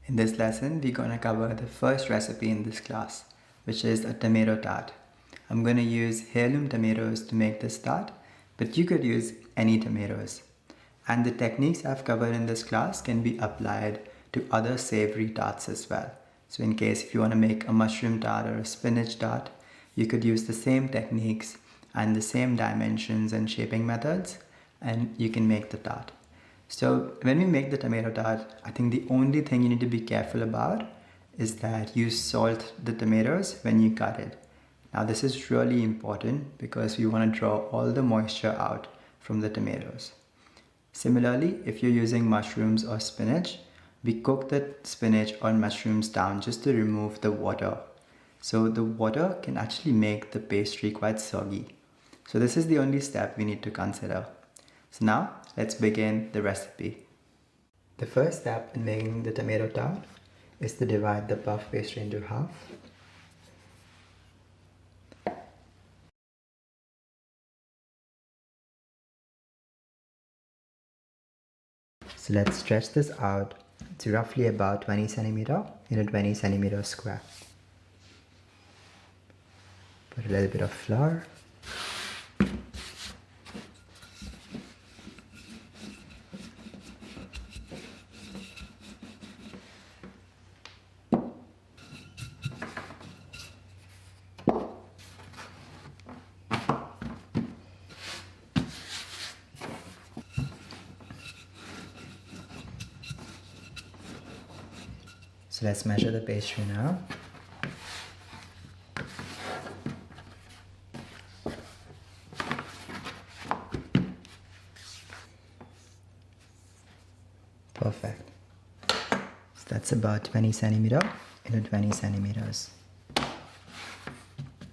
In this lesson, we're going to cover the first recipe in this class, which is a tomato tart. I'm going to use heirloom tomatoes to make this tart, but you could use any tomatoes. And the techniques I've covered in this class can be applied to other savory tarts as well. So in case if you want to make a mushroom tart or a spinach tart, you could use the same techniques and the same dimensions and shaping methods, and you can make the tart. So when we make the tomato tart, I think the only thing you need to be careful about is that you salt the tomatoes when you cut it. Now this is really important because we want to draw all the moisture out from the tomatoes. Similarly, if you're using mushrooms or spinach, we cook the spinach or mushrooms down just to remove the water. So the water can actually make the pastry quite soggy. So this is the only step we need to consider. So now let's begin the recipe. The first step in making the tomato tart is to divide the puff pastry into half. So let's stretch this out to roughly about 20 centimeter in a 20 centimeter square. Put a little bit of flour. So let's measure the pastry now. Perfect. So that's about 20 centimeter into 20 centimeters.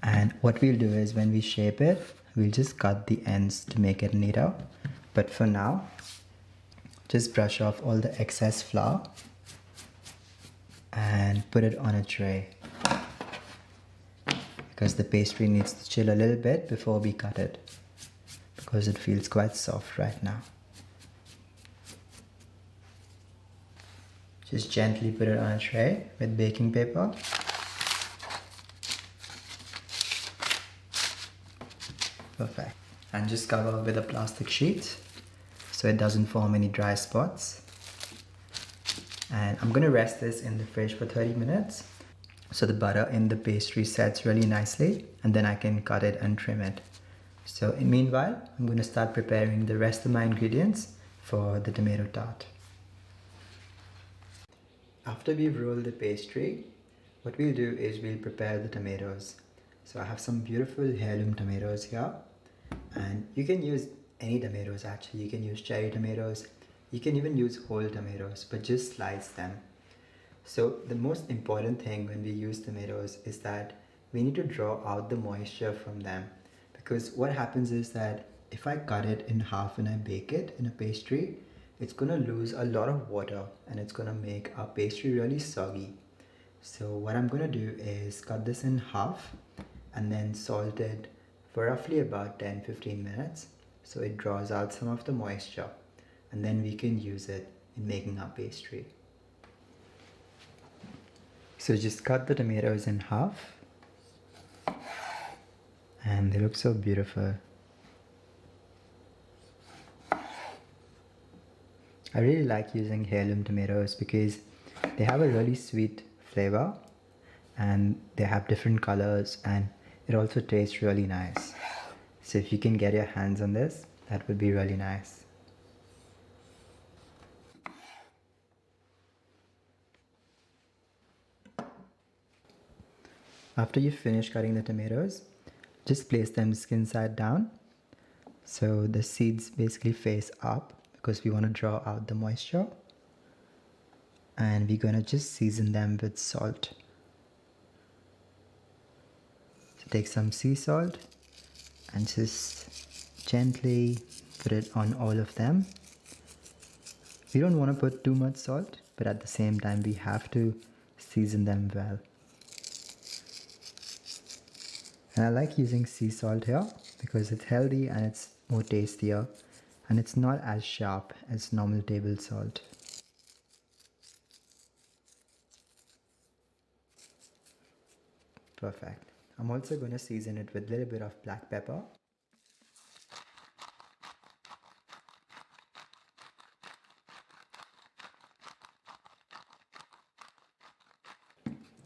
And what we'll do is when we shape it, we'll just cut the ends to make it neater. But for now, just brush off all the excess flour and put it on a tray because the pastry needs to chill a little bit before we cut it because it feels quite soft right now. Just gently put it on a tray with baking paper. Perfect. And just cover with a plastic sheet so it doesn't form any dry spots. And I'm going to rest this in the fridge for 30 minutes so the butter in the pastry sets really nicely, and then I can cut it and trim it. So meanwhile, I'm going to start preparing the rest of my ingredients for the tomato tart. After we've rolled the pastry, what we'll do is we'll prepare the tomatoes. So I have some beautiful heirloom tomatoes here, and you can use any tomatoes actually. You can use cherry tomatoes. You can even use whole tomatoes, but just slice them. So the most important thing when we use tomatoes is that we need to draw out the moisture from them, because what happens is that if I cut it in half and I bake it in a pastry, it's gonna lose a lot of water and it's gonna make our pastry really soggy. So what I'm gonna do is cut this in half and then salt it for roughly about 10-15 minutes so it draws out some of the moisture, and then we can use it in making our pastry. So just cut the tomatoes in half and they look so beautiful. I really like using heirloom tomatoes because they have a really sweet flavor and they have different colors, and it also tastes really nice. So if you can get your hands on this, that would be really nice. After you finish cutting the tomatoes, just place them skin side down so the seeds basically face up because we want to draw out the moisture, and we're going to just season them with salt. So take some sea salt and just gently put it on all of them. We don't want to put too much salt, but at the same time we have to season them well. And I like using sea salt here because it's healthy and it's more tastier, and it's not as sharp as normal table salt. Perfect. I'm also going to season it with a little bit of black pepper.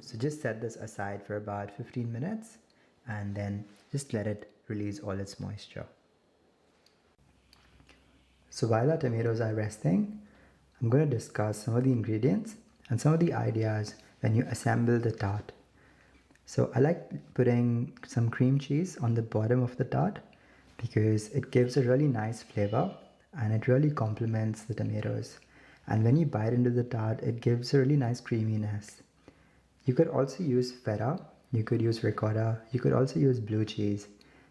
So just set this aside for about 15 minutes and then just let it release all its moisture. So while our tomatoes are resting, I'm going to discuss some of the ingredients and some of the ideas when you assemble the tart. So I like putting some cream cheese on the bottom of the tart because it gives a really nice flavor and it really complements the tomatoes. And when you bite into the tart, it gives a really nice creaminess. You could also use feta, you could use ricotta, you could also use blue cheese.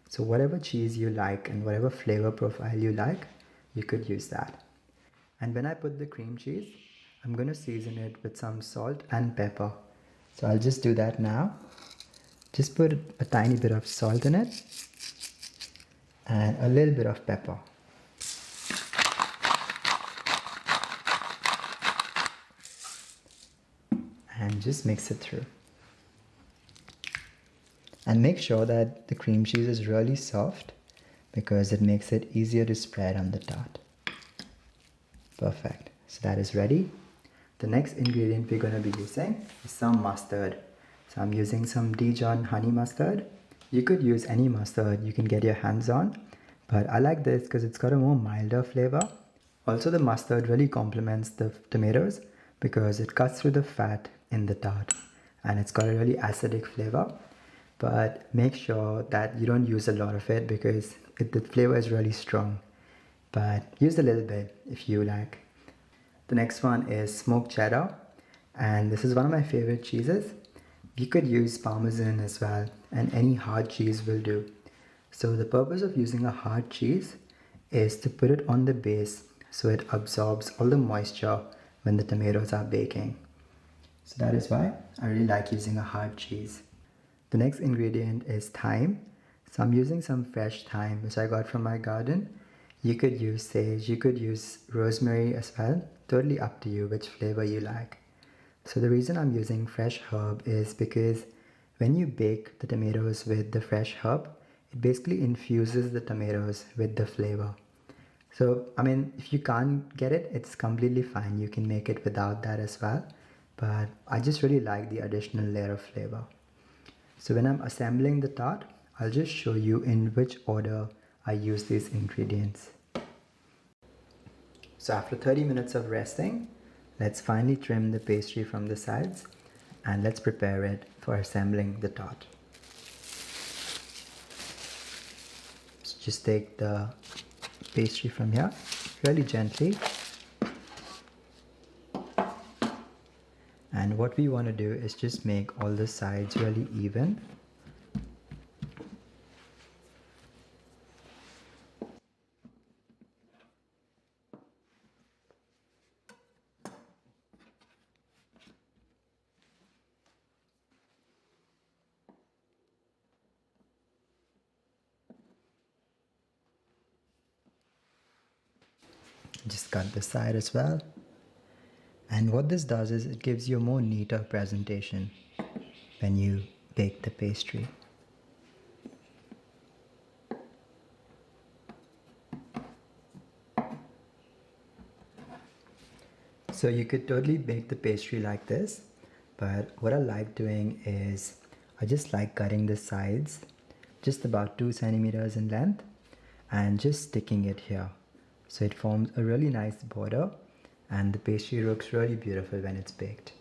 So whatever cheese you like and whatever flavor profile you like, you could use that. And when I put the cream cheese, I'm going to season it with some salt and pepper. So I'll just do that now. Just put a tiny bit of salt in it and a little bit of pepper. And just mix it through. And make sure that the cream cheese is really soft because it makes it easier to spread on the tart. Perfect. So that is ready. The next ingredient we're going to be using is some mustard. So I'm using some Dijon honey mustard. You could use any mustard you can get your hands on, but I like this because it's got a more milder flavor. Also the mustard really complements the tomatoes because it cuts through the fat in the tart and it's got a really acidic flavor. But make sure that you don't use a lot of it because the flavor is really strong. But use a little bit if you like. The next one is smoked cheddar, and this is one of my favorite cheeses. You could use parmesan as well, and any hard cheese will do. So the purpose of using a hard cheese is to put it on the base so it absorbs all the moisture when the tomatoes are baking. So that is why I really like using a hard cheese. The next ingredient is thyme. So I'm using some fresh thyme which I got from my garden. You could use sage, you could use rosemary as well. Totally up to you which flavor you like. So the reason I'm using fresh herb is because when you bake the tomatoes with the fresh herb, it basically infuses the tomatoes with the flavor. So I mean, if you can't get it, it's completely fine. You can make it without that as well. But I just really like the additional layer of flavor. So when I'm assembling the tart, I'll just show you in which order I use these ingredients. So after 30 minutes of resting, let's finally trim the pastry from the sides and let's prepare it for assembling the tart. So just take the pastry from here really gently. And what we want to do is just make all the sides really even. Just cut the side as well. And what this does is it gives you a more neater presentation when you bake the pastry. So you could totally bake the pastry like this, but what I like doing is I just like cutting the sides just about 2 centimeters in length and just sticking it here. So it forms a really nice border and the pastry looks really beautiful when it's baked.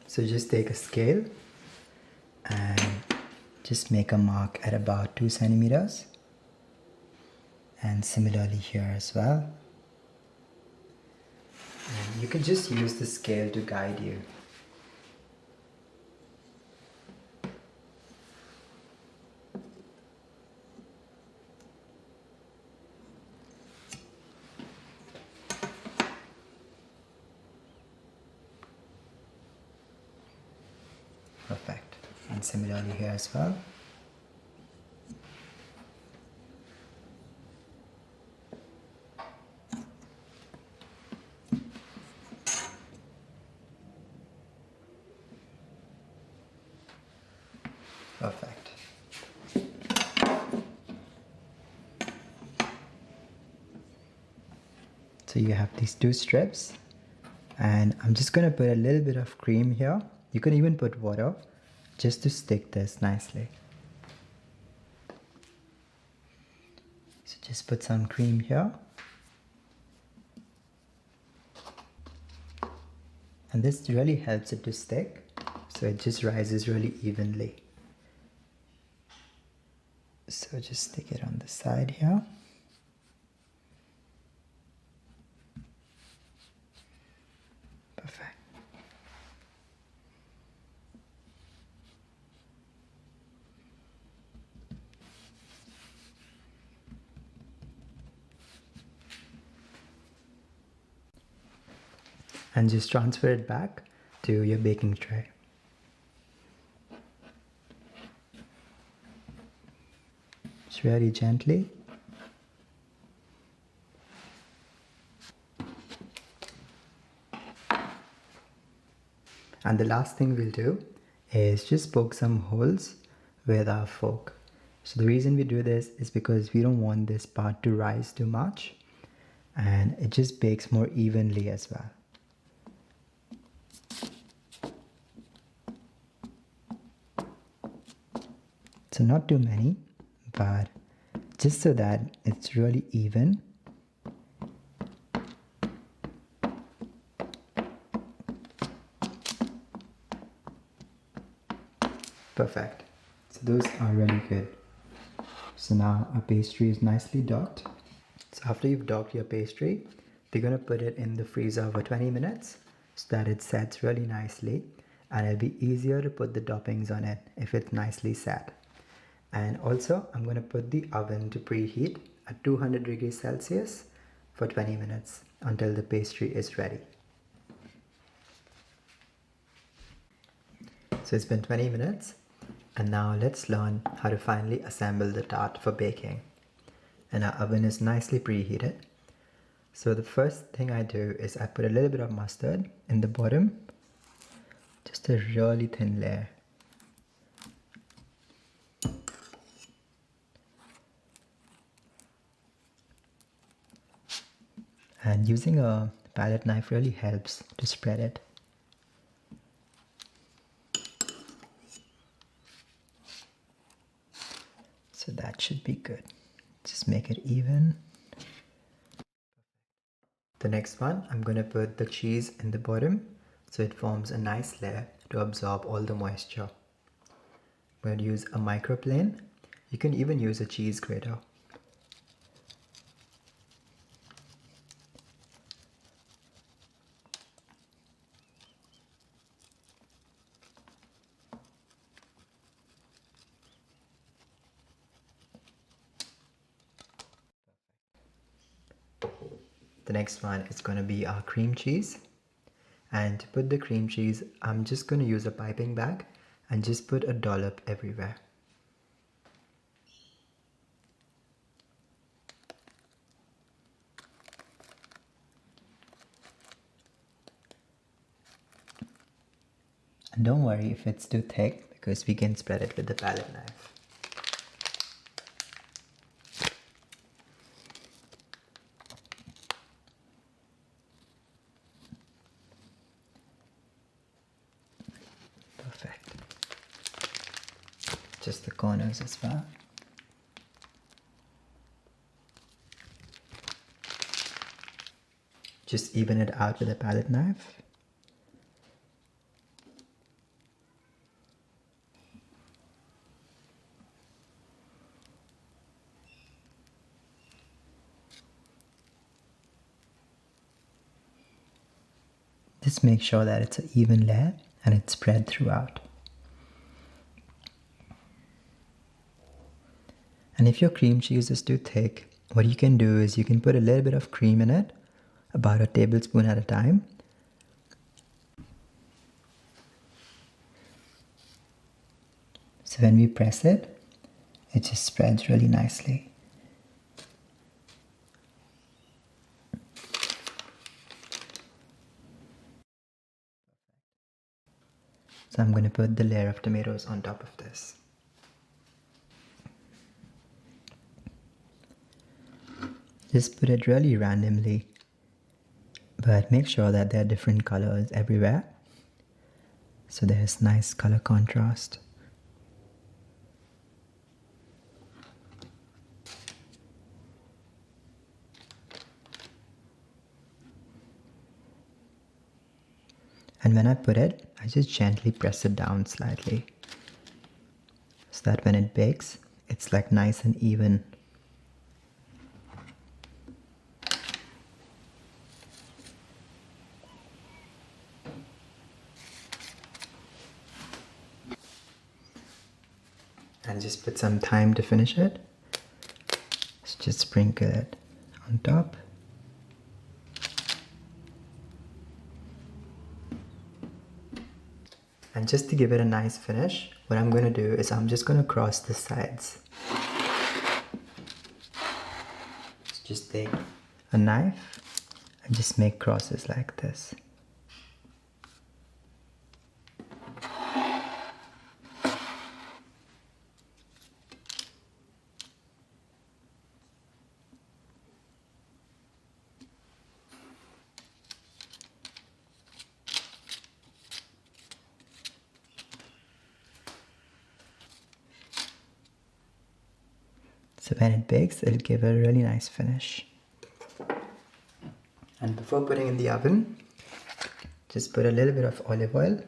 So just take a scale and just make a mark at about 2 centimeters, and similarly here as well. And you can just use the scale to guide you. Perfect. And similarly here as well. So you have these two strips, and I'm just gonna put a little bit of cream here. You can even put water just to stick this nicely. So just put some cream here. And this really helps it to stick, so it just rises really evenly. So just stick it on the side here. Perfect. And just transfer it back to your baking tray. Just very gently. And the last thing we'll do is just poke some holes with our fork. So the reason we do this is because we don't want this part to rise too much, and it just bakes more evenly as well. So not too many, but just so that it's really even. Perfect. So those are really good. So now our pastry is nicely docked. So after you've docked your pastry, we're going to put it in the freezer for 20 minutes so that it sets really nicely, and it'll be easier to put the toppings on it if it's nicely set. And also I'm going to put the oven to preheat at 200 degrees Celsius for 20 minutes until the pastry is ready. So it's been 20 minutes, and now let's learn how to finally assemble the tart for baking. And our oven is nicely preheated. So the first thing I do is I put a little bit of mustard in the bottom, just a really thin layer. And using a palette knife really helps to spread it. So that should be good. Just make it even. The next one, I'm going to put the cheese in the bottom so it forms a nice layer to absorb all the moisture. I'm going to use a microplane. You can even use a cheese grater. The next one is going to be our cream cheese. And to put the cream cheese, I'm just going to use a piping bag and just put a dollop everywhere. And don't worry if it's too thick, because we can spread it with the palette knife. Perfect. Just the corners as well. Just even it out with a palette knife. Just make sure that it's an even layer and it's spread throughout. And if your cream cheese is too thick, what you can do is you can put a little bit of cream in it, about a tablespoon at a time. So when we press it, it just spreads really nicely. So I'm going to put the layer of tomatoes on top of this. Just put it really randomly but make sure that there are different colors everywhere, so there's nice color contrast. And when I put it, I just gently press it down slightly, so that when it bakes, it's like nice and even. And just put some thyme to finish it. So just sprinkle it on top. And just to give it a nice finish, what I'm going to do is I'm just going to cross the sides. So just take a knife and just make crosses like this. So when it bakes, it'll give a really nice finish. And before putting in the oven, just put a little bit of olive oil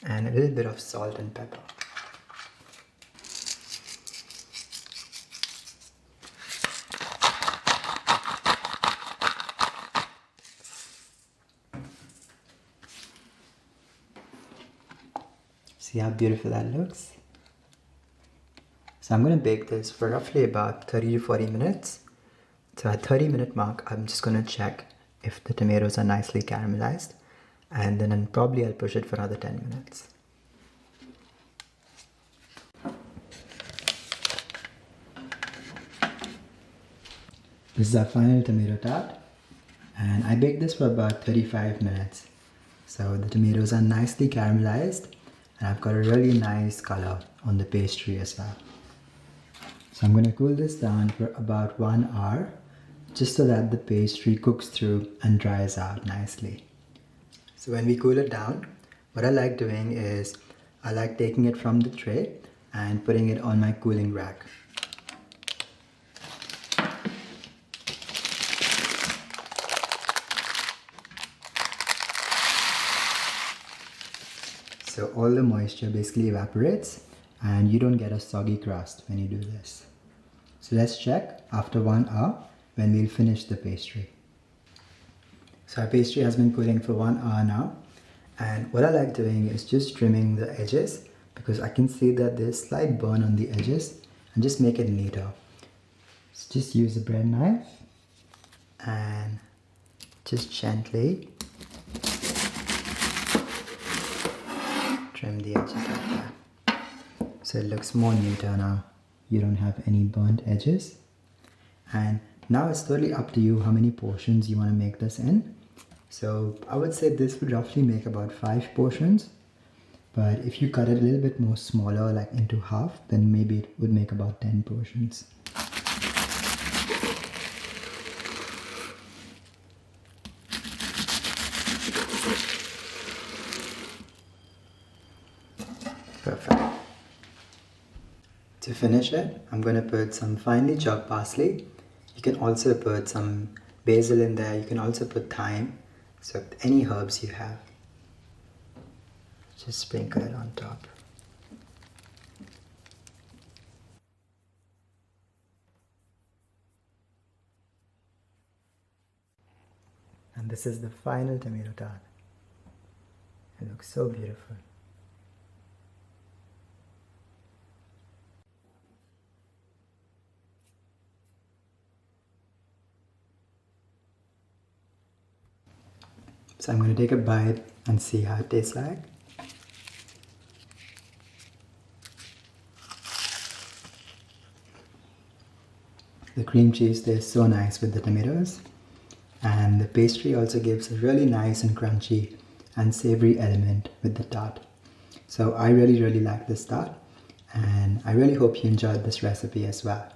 and a little bit of salt and pepper. See how beautiful that looks? So I'm going to bake this for roughly about 30 to 40 minutes. So at 30-minute mark, I'm just going to check if the tomatoes are nicely caramelized, and then probably I'll push it for another 10 minutes. This is our final tomato tart, and I baked this for about 35 minutes. So the tomatoes are nicely caramelized, and I've got a really nice color on the pastry as well. So I'm going to cool this down for about 1 hour, just so that the pastry cooks through and dries out nicely. So when we cool it down, what I like doing is I like taking it from the tray and putting it on my cooling rack. So all the moisture basically evaporates and you don't get a soggy crust when you do this. So let's check after 1 hour when we'll finish the pastry. So our pastry has been cooling for 1 hour now, and what I like doing is just trimming the edges, because I can see that there's slight burn on the edges, and just make it neater. So just use a bread knife and just gently trim the edges like that. So it looks more neater now. You don't have any burnt edges. And now it's totally up to you how many portions you want to make this in. So I would say this would roughly make about 5 portions. But if you cut it a little bit more smaller, like into half, then maybe it would make about 10 portions. Perfect. To finish it, I'm going to put some finely chopped parsley. You can also put some basil in there. You can also put thyme. So any herbs you have. Just sprinkle it on top. And this is the final tomato tart. It looks so beautiful. So I'm going to take a bite and see how it tastes like. The cream cheese tastes so nice with the tomatoes, and the pastry also gives a really nice and crunchy and savory element with the tart. So I really like this tart, and I really hope you enjoyed this recipe as well.